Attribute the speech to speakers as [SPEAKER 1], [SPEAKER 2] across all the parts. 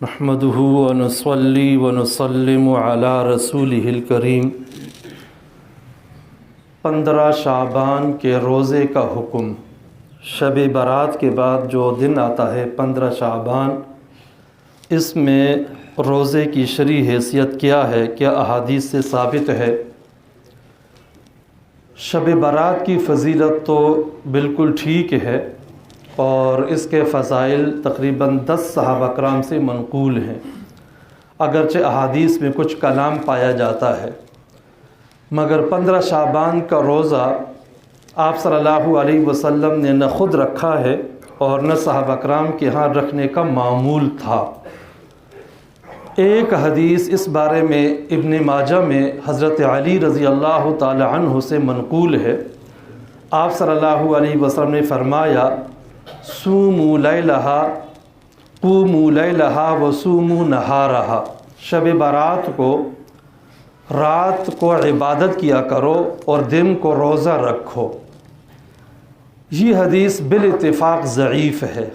[SPEAKER 1] نحمده ونصلي ونسلم على رسوله الکریم۔ 15 شعبان کے روزے کا حکم۔ شب برات کے بعد جو دن آتا ہے 15 شعبان، اس میں روزے کی شرعی حیثیت کیا ہے، کیا احادیث سے ثابت ہے؟ شب برات کی فضیلت تو بالکل ٹھیک ہے، اور اس کے فضائل تقریباً 10 صحابہ کرام سے منقول ہیں، اگرچہ احادیث میں کچھ کلام پایا جاتا ہے، مگر 15 شعبان کا روزہ آپ صلی اللہ علیہ وسلم نے نہ خود رکھا ہے اور نہ صحابہ کرام کے ہاں رکھنے کا معمول تھا۔ ایک حدیث اس بارے میں ابن ماجہ میں حضرت علی رضی اللہ تعالی عنہ سے منقول ہے۔ آپ صلی اللہ علیہ وسلم نے فرمایا، صوموا لیلہا قوموا لیلہا وصوموا نہارہا، شب برات کو رات کو عبادت کیا کرو اور دن کو روزہ رکھو۔ یہ حدیث بالاتفاق ضعیف ہے،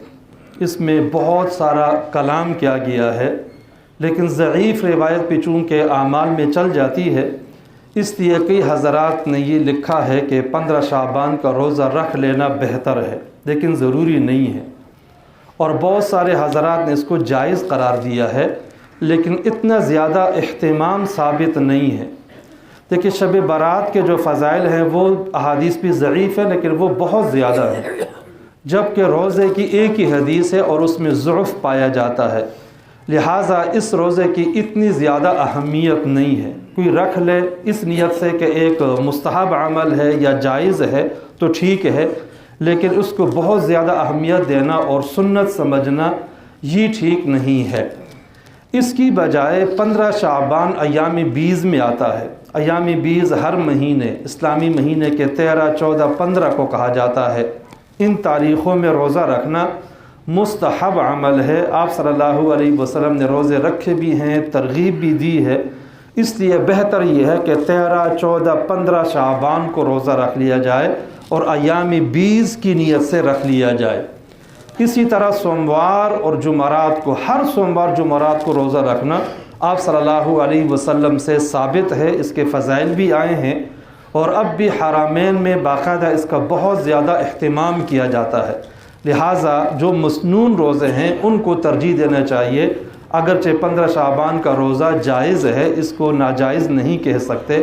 [SPEAKER 1] اس میں بہت سارا کلام کیا گیا ہے، لیکن ضعیف روایت پہ چونکہ اعمال میں چل جاتی ہے، اس لیے کئی حضرات نے یہ لکھا ہے کہ 15 شعبان کا روزہ رکھ لینا بہتر ہے، لیکن ضروری نہیں ہے، اور بہت سارے حضرات نے اس کو جائز قرار دیا ہے، لیکن اتنا زیادہ اہتمام ثابت نہیں ہے۔ دیکھیں، شب برات کے جو فضائل ہیں وہ احادیث بھی ضعیف ہے، لیکن وہ بہت زیادہ ہے، جبکہ روزے کی ایک ہی حدیث ہے اور اس میں ضعف پایا جاتا ہے، لہٰذا اس روزے کی اتنی زیادہ اہمیت نہیں ہے۔ کوئی رکھ لے اس نیت سے کہ ایک مستحب عمل ہے یا جائز ہے تو ٹھیک ہے، لیکن اس کو بہت زیادہ اہمیت دینا اور سنت سمجھنا یہ ٹھیک نہیں ہے۔ اس کی بجائے 15 شعبان ایام بیض میں آتا ہے۔ ایام بیض ہر مہینے، اسلامی مہینے کے 13، 14، 15 کو کہا جاتا ہے۔ ان تاریخوں میں روزہ رکھنا مستحب عمل ہے۔ آپ صلی اللہ علیہ وسلم نے روزے رکھے بھی ہیں، ترغیب بھی دی ہے، اس لیے بہتر یہ ہے کہ 13، 14، 15 شعبان کو روزہ رکھ لیا جائے اور ایام بیض کی نیت سے رکھ لیا جائے۔ اسی طرح سوموار اور جمعرات کو، ہر سوموار جمعرات کو روزہ رکھنا آپ صلی اللہ علیہ وسلم سے ثابت ہے، اس کے فضائل بھی آئے ہیں، اور اب بھی حرمین میں باقاعدہ اس کا بہت زیادہ اہتمام کیا جاتا ہے، لہٰذا جو مسنون روزے ہیں ان کو ترجیح دینا چاہیے۔ اگرچہ 15 شعبان کا روزہ جائز ہے، اس کو ناجائز نہیں کہہ سکتے۔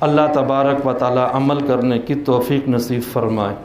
[SPEAKER 1] اللہ تبارک و تعالی عمل کرنے کی توفیق نصیب فرمائے۔